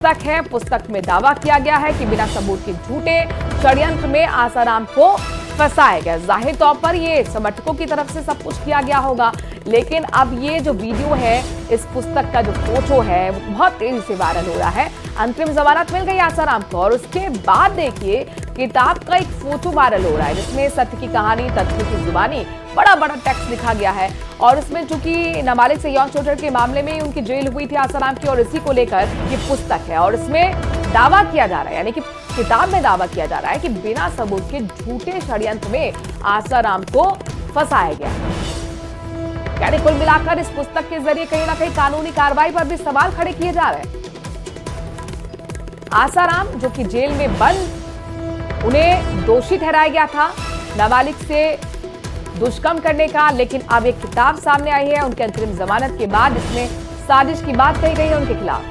पुस्तक है। पुस्तक में दावा किया गया है कि बिना सबूत के झूठे षड्यंत्र में आसाराम को फंसाया गया। जाहिर तौर पर ये समर्थकों की तरफ से सब कुछ किया गया होगा, लेकिन अब ये जो वीडियो है, इस पुस्तक का जो फोटो है, वो बहुत तेजी से वायरल हो रहा है। अंतरिम जमानत मिल गई आसाराम को और उसके बाद देखिए किताब का एक फोटो वायरल हो रहा है जिसमें सत्य की कहानी, तथ्यों की जुबानी, बड़ा बड़ा टेक्स्ट लिखा गया है। और उसमें चूंकि नाबालिग से यौन शोषण के मामले में उनकी जेल हुई थी आसाराम की, और इसी को लेकर ये पुस्तक है और इसमें दावा किया जा रहा है, यानी कि किताब में दावा किया जा रहा है कि बिना सबूत के झूठे षड्यंत्र में आसाराम को फंसाया गया। यानी कुल मिलाकर इस पुस्तक के जरिए कहीं ना कहीं कानूनी कार्रवाई पर भी सवाल खड़े किए जा रहे हैं। आसाराम जो कि जेल में बंद, उन्हें दोषी ठहराया गया था नाबालिग से दुष्कर्म करने का, लेकिन अब एक किताब सामने आई है उनके अंतरिम जमानत के बाद, इसमें साजिश की बात कही गई है उनके खिलाफ।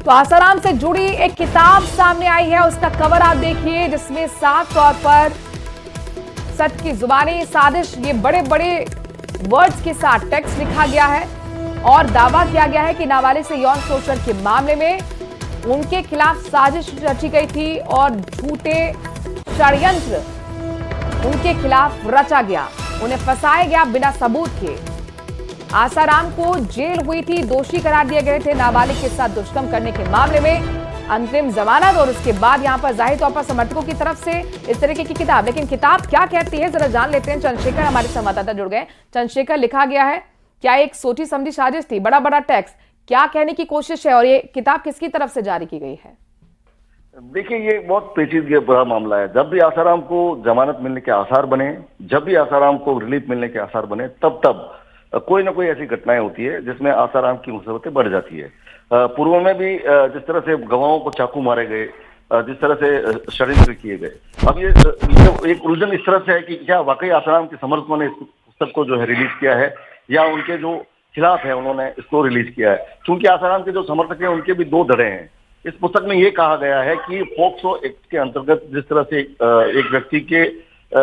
तो आसाराम से जुड़ी एक किताब सामने आई है, उसका कवर आप देखिए जिसमें साफ तौर पर सत्य की जुबानी, साजिश, ये बड़े बड़े वर्ड्स के साथ टेक्स्ट लिखा गया है और दावा किया गया है कि नाबालिग से यौन शोषण के मामले में उनके खिलाफ साजिश रची गई थी और झूठे षड्यंत्र उनके खिलाफ रचा गया, उन्हें फंसाया गया बिना सबूत के। आसाराम को जेल हुई थी, दोषी करार दिए गए थे नाबालिग के साथ दुष्कर्म करने के मामले में, अंतरिम जमानत, और उसके बाद यहां पर जाहिर तौर पर समर्थकों की तरफ से इस तरीके की किताब। लेकिन किताब क्या कहती है जरा जान लेते हैं। चंद्रशेखर हमारे संवाददाता जुड़ गए। चंद्रशेखर, लिखा गया है क्या एक सोची समझी साजिश थी? बड़ा बड़ा टेक्स्ट, क्या कहने की कोशिश है और ये किताब किसकी तरफ से जारी की गई है? देखिए, ये बहुत पेचीदगी भरा मामला है। जब भी आसाराम को जमानत मिलने के आसार बने, जब भी आसाराम को रिलीफ मिलने के आसार बने, तब कोई ना कोई ऐसी घटनाएं होती है जिसमें आसाराम की मुसीबतें बढ़ जाती है। पूर्व में भी जिस तरह से गवाहों को चाकू मारे गए, जिस तरह से षड्यंत्र किए गए, अब ये एक उलझन इस तरह से है कि क्या वाकई आसाराम के समर्थकों ने इस पुस्तक को जो है रिलीज किया है या उनके जो खिलाफ है उन्होंने इसको रिलीज किया है। क्योंकि आसाराम के जो समर्थक हैं उनके भी दो धड़े हैं। इस पुस्तक में ये कहा गया है कि पोक्सो एक्ट के अंतर्गत जिस तरह से एक व्यक्ति के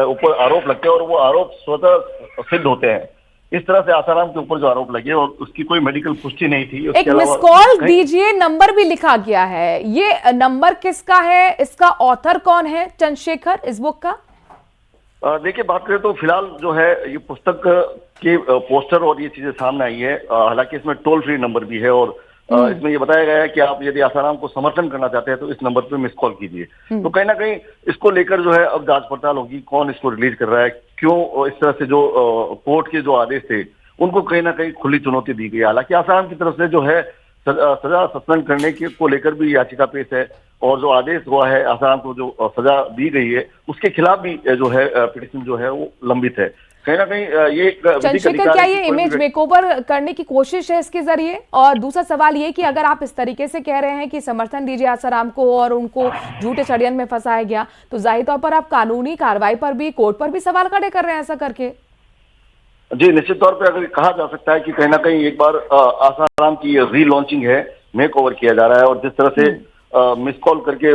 ऊपर आरोप लगते हैं और वो आरोप स्वतः सिद्ध होते हैं, इस तरह से आसाराम के ऊपर जो आरोप लगे और उसकी कोई मेडिकल पुष्टि नहीं थी। एक मिस कॉल दीजिए, नंबर भी लिखा गया है, ये नंबर किसका है? इसका ऑथर कौन है चंद्रशेखर इस बुक का? देखिए, बात करें तो फिलहाल जो है ये पुस्तक के पोस्टर और ये चीजें सामने आई है। हालांकि इसमें टोल फ्री नंबर भी है और इसमें ये बताया गया है कि आप यदि आसाराम को समर्थन करना चाहते हैं तो इस नंबर पे मिस कॉल कीजिए। तो कहीं ना कहीं इसको लेकर जो है अब जांच पड़ताल होगी, कौन इसको रिलीज कर रहा है, क्यों इस तरह से जो कोर्ट के जो आदेश थे उनको कहीं ना कहीं खुली चुनौती दी गई। हालांकि आसाराम की तरफ से जो है सजा सस्पेंड करने के को लेकर भी याचिका पेश है और जो आदेश हुआ है आसाराम को जो सजा दी गई है उसके खिलाफ भी जो है पिटीशन जो है वो लंबित है। कहीं ना कहीं ये चंद्रशेखर, क्या ये इमेज मेकओवर करने की कोशिश है इसके जरिए? और दूसरा सवाल ये कि अगर आप इस तरीके से कह रहे हैं कि समर्थन दीजिए आसाराम को और उनको झूठे षड्यंत्र में फंसाया गया, तो जाहिर तौर पर आप कानूनी कार्रवाई पर भी, कोर्ट पर भी सवाल खड़े कर रहे हैं ऐसा करके। जी, निश्चित तौर पर अगर कहा जा सकता है कि कहीं ना कहीं एक बार आसाराम की रीलॉन्चिंग है, मेक ओवर किया जा रहा है और जिस तरह से मिस कॉल करके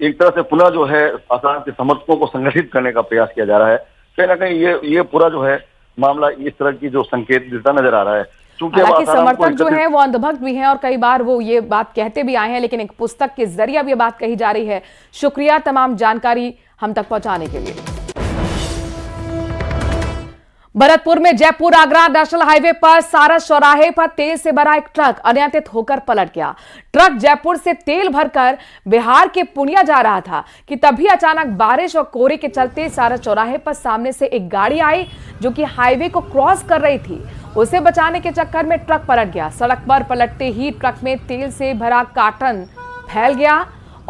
एक तरह से पुनः जो है आसाराम के समर्थकों को संगठित करने का प्रयास किया जा रहा है, कहीं ना कहीं ये पूरा जो है मामला इस तरह की जो संकेत देता नजर आ रहा है। हालांकि समर्थक जो है वो अंधभक्त भी हैं और कई बार वो ये बात कहते भी आए हैं, लेकिन एक पुस्तक के जरिए अब ये बात कही जा रही है। शुक्रिया तमाम जानकारी हम तक पहुंचाने के लिए। भरतपुर में जयपुर आगरा नेशनल हाईवे पर सारस चौराहे पर तेल से भरा एक ट्रक अनियंत्रित होकर पलट गया। ट्रक जयपुर से तेल भरकर बिहार के पुनिया जा रहा था कि तभी अचानक बारिश और कोहरे के चलते सारस चौराहे पर सामने से एक गाड़ी आई जो कि हाईवे को क्रॉस कर रही थी। उसे बचाने के चक्कर में ट्रक पलट गया। सड़क पर पलटते ही ट्रक में तेल से भरा कार्टन फैल गया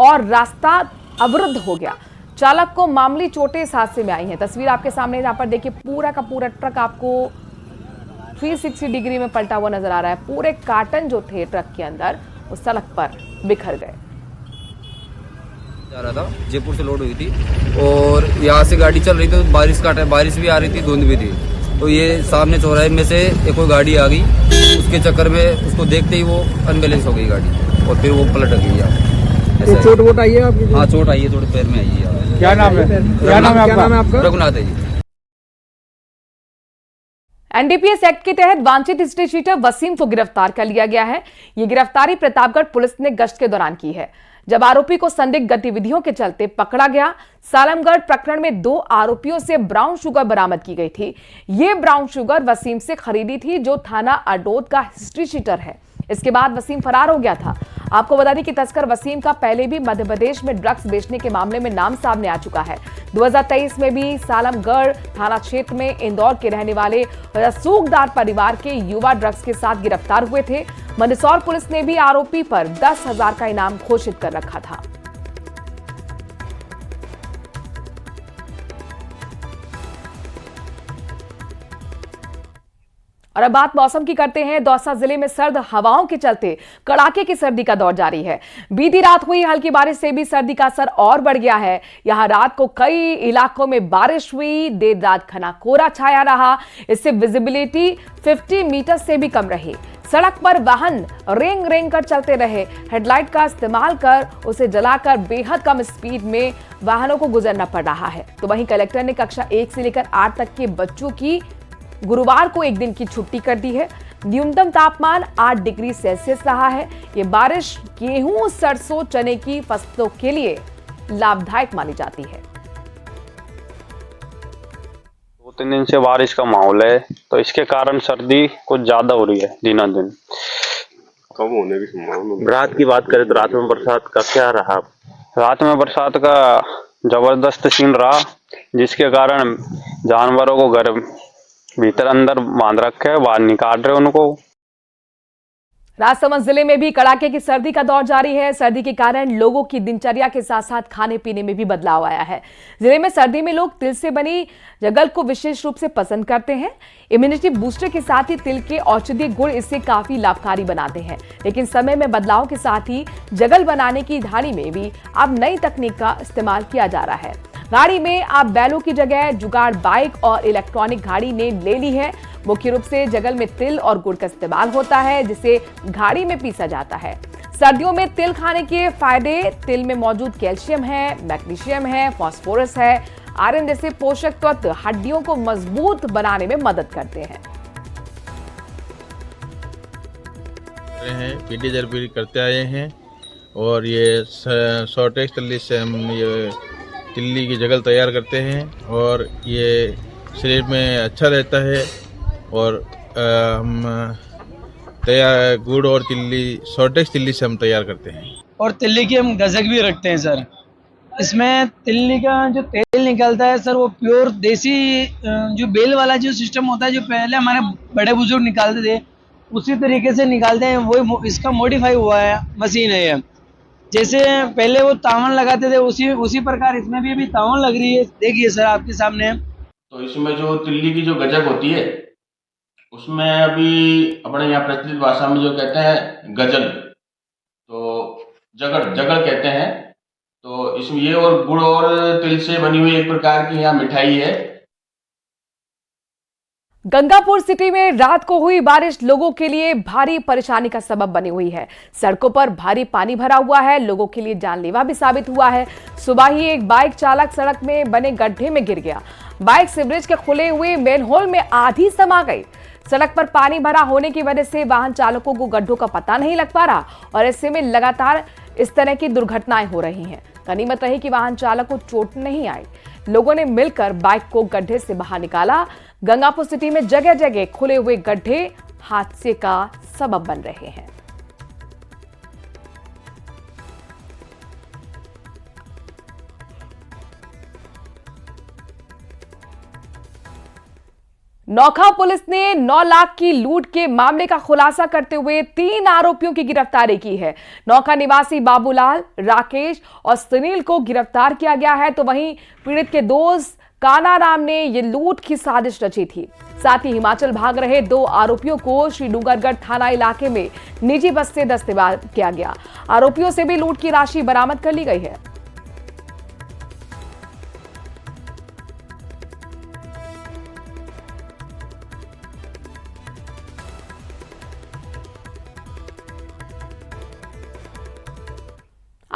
और रास्ता अवरुद्ध हो गया। चालक को मामूली चोटें इस हादसे में आई हैं। तस्वीर आपके सामने, यहाँ पर देखिए पूरा का पूरा ट्रक आपको 360 डिग्री में पलटा हुआ नजर आ रहा है। पूरे कार्टन जो थे ट्रक के अंदर उस सड़क पर बिखर गए। जा रहा था, जयपुर से लोड हुई थी और यहाँ से गाड़ी चल रही थी तो बारिश भी आ रही थी, धुंध भी थी। तो ये सामने चौराहे में से एक कोई गाड़ी आ गई, उसके चक्कर में उसको देखते ही वो अनबैलेंस हो गई गाड़ी और फिर वो पलट गई। चोट वोट आई है आपकी? हाँ, चोट आई है, थोड़े पैर में आई है। क्या नाम है? क्या नाम है आपका? रघुनाथ है जी। एनडीपीएस एक्ट के तहत वांछित स्ट्रीट चीटर वसीम को गिरफ्तार कर लिया गया है। ये गिरफ्तारी प्रतापगढ़ पुलिस ने गश्त के दौरान की है, जब आरोपी को संदिग्ध गतिविधियों के चलते पकड़ा गया। सालमगढ़ प्रकरण में 2 आरोपियों से ब्राउन शुगर बरामद की गई थी। ये ब्राउन शुगर वसीम से खरीदी थी, जो थाना अडोद का हिस्ट्री शीटर है। इसके बाद वसीम फरार हो गया था। आपको बता दें कि तस्कर वसीम का पहले भी मध्य प्रदेश में ड्रग्स बेचने के मामले में नाम सामने आ चुका है। 2023 में भी सालमगढ़ थाना क्षेत्र में इंदौर के रहने वाले रसूखदार परिवार के युवा ड्रग्स के साथ गिरफ्तार हुए थे। मंदसौर पुलिस ने भी आरोपी पर 10,000 का इनाम घोषित कर रखा था। और अब बात मौसम की करते हैं। दौसा जिले में सर्द हवाओं के चलते कड़ाके की सर्दी का दौर जारी है। बीती रात हुई हल्की बारिश से भी सर्दी का असर और बढ़ गया है। यहां रात को कई इलाकों में बारिश हुई, देर रात घना कोहरा छाया रहा। इससे विजिबिलिटी 50 मीटर से भी कम रही। सड़क पर वाहन रेंग रेंग कर चलते रहे। हेडलाइट का इस्तेमाल कर उसे जलाकर बेहद कम स्पीड में वाहनों को गुजरना पड़ रहा है। तो वहीं कलेक्टर ने कक्षा 1 से लेकर 8 तक के बच्चों की गुरुवार को 1 दिन की छुट्टी कर दी है। न्यूनतम तापमान 8 डिग्री सेल्सियस रहा है। ये बारिश गेहूं, सरसों, चने की फसलों के लिए लाभदायक मानी जाती है। 2-3 दिन से बारिश का माहौल है, तो इसके कारण सर्दी कुछ ज्यादा हो रही है दिनों दिन। कब होने की संभावना? रात की बात करें तो रात में बरसात का क्या रहा? रात में बरसात का जबरदस्त सीन रहा, जिसके कारण जानवरों को घर भीतर अंदर बांध रखे है, बाहर निकाल रहे उनको। राजसमंद जिले में भी कड़ाके की सर्दी का दौर जारी है। सर्दी के कारण लोगों की दिनचर्या के साथ साथ खाने पीने में भी बदलाव आया है। जिले में सर्दी में लोग तिल से बनी जगल को विशेष रूप से पसंद करते हैं। इम्यूनिटी बूस्टर के साथ ही तिल के औषधीय गुण इससे काफी लाभकारी बनाते हैं। लेकिन समय में बदलाव के साथ ही जगल बनाने की धाड़ी में भी अब नई तकनीक का इस्तेमाल किया जा रहा है। गाड़ी में आप बैलों की जगह जुगाड़ बाइक और इलेक्ट्रॉनिक गाड़ी ने ले ली है। मुख्य रूप से जगल में तिल और गुड़ का इस्तेमाल होता है, जिसे घाड़ी में पीसा जाता है। सर्दियों में तिल खाने के फायदे: तिल में मौजूद कैल्शियम है, मैग्नीशियम है, फास्फोरस है, आयरन जैसे पोषक तत्व हड्डियों को मजबूत बनाने में मदद करते हैं। पीढ़ी दर पीढ़ी करते आए हैं और ये शॉर्टेज तिल्ली से हम ये तिल्ली की जगल तैयार करते हैं और ये शरीर में अच्छा रहता है। और हम तैयार गुड़ और तिल्ली शॉर्टेज तिल्ली से हम तैयार करते हैं। और तिल्ली की हम गजक भी रखते हैं सर। इसमें तिल्ली का जो तेल निकलता है सर, वो प्योर देसी जो बेल वाला जो सिस्टम होता है, जो पहले हमारे बड़े बुजुर्ग निकालते थे, उसी तरीके से निकालते हैं। वो इसका मॉडिफाई हुआ है मशीन है ये। जैसे पहले वो तावन लगाते थे, उसी प्रकार इसमें भी अभी तावन लग रही है। देखिए सर आपके सामने। तो इसमें जो तिल्ली की जो गजक होती है, उसमें अभी अपने यहाँ प्रचलित भाषा में जो कहते हैं गजल, तो जगड़ कहते हैं। तो इसमें ये और गुड़ और तिल से बनी हुई एक प्रकार की यहाँ मिठाई है। गंगापुर सिटी में रात को हुई बारिश लोगों के लिए भारी परेशानी का सबब बनी हुई है। सड़कों पर भारी पानी भरा हुआ है, लोगों के लिए जानलेवा भी साबित हुआ है। सुबह ही एक बाइक चालक सड़क में बने गड्ढे में गिर गया। बाइक सीवरेज के खुले हुए मेनहोल में आधी समा गई। सड़क पर पानी भरा होने की वजह से वाहन चालकों को गड्ढों का पता नहीं लग पा रहा और ऐसे में लगातार इस तरह की दुर्घटनाएं हो रही हैं। गनीमत रही कि वाहन चालक को चोट नहीं आई। लोगों ने मिलकर बाइक को गड्ढे से बाहर निकाला। गंगापुर सिटी में जगह जगह खुले हुए गड्ढे हादसे का सबब बन रहे हैं। नौखा पुलिस ने 9 लाख की लूट के मामले का खुलासा करते हुए 3 आरोपियों की गिरफ्तारी की है। नौखा निवासी बाबूलाल, राकेश और सुनील को गिरफ्तार किया गया है। तो वहीं पीड़ित के दोस्त कानाराम ने यह लूट की साजिश रची थी। साथ ही हिमाचल भाग रहे 2 आरोपियों को श्रीडूंगरगढ़ थाना इलाके में निजी बस से दस्तगिरद किया गया। आरोपियों से भी लूट की राशि बरामद कर ली गई है।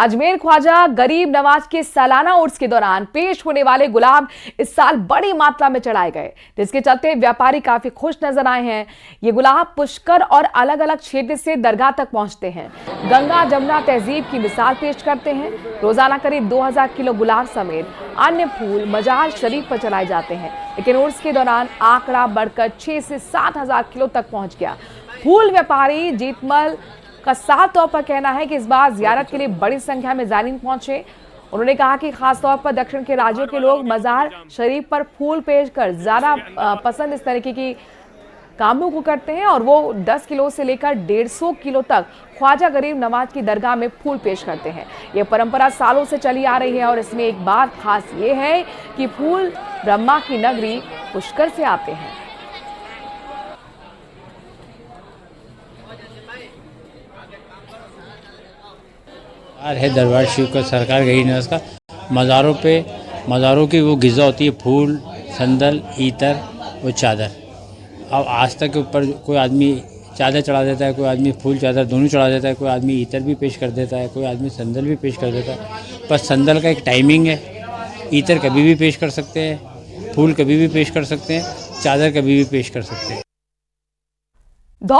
अजमेर ख्वाजा गरीब नवाज के सालाना उर्स के दौरान पेश होने वाले गुलाब इस साल बड़ी मात्रा में चढ़ाए गए, जिसके चलते व्यापारी काफी खुश नजर आए हैं। ये गुलाब पुष्कर और अलग अलग क्षेत्र से दरगाह तक पहुंचते हैं, गंगा जमुना तहजीब की मिसाल पेश करते हैं। रोजाना करीब 2000 किलो गुलाब समेत अन्य फूल मजार शरीफ पर चलाए जाते हैं, लेकिन उर्स के दौरान आंकड़ा बढ़कर 6 से 7 हजार किलो तक पहुंच गया। फूल व्यापारी जीतमल का साफ तौर पर कहना है कि इस बार जियारत के लिए बड़ी संख्या में ज़ायरीन पहुंचे। उन्होंने कहा कि खासतौर पर दक्षिण के राज्यों के लोग मजार शरीफ पर फूल पेश कर ज़्यादा पसंद इस तरीके की कामों को करते हैं और वो 10 किलो से लेकर 150 किलो तक ख्वाजा गरीब नवाज की दरगाह में फूल पेश करते हैं। ये परंपरा सालों से चली आ रही है और इसमें एक बात खास ये है कि फूल ब्रह्मा की नगरी पुष्कर से आते हैं। है दरबार शिव का सरकार गई नवाज का मज़ारों की वो ग़िज़ा होती है, फूल, संदल, ईतर और चादर। अब आज तक के ऊपर कोई आदमी चादर चढ़ा देता है, कोई आदमी फूल चादर दोनों चढ़ा देता है, कोई आदमी ईतर भी पेश कर देता है, कोई आदमी संदल भी पेश कर देता है। पर संदल का एक टाइमिंग है, ईतर कभी भी पेश कर सकते हैं, फूल कभी भी पेश कर सकते हैं, चादर कभी भी पेश कर सकते हैं।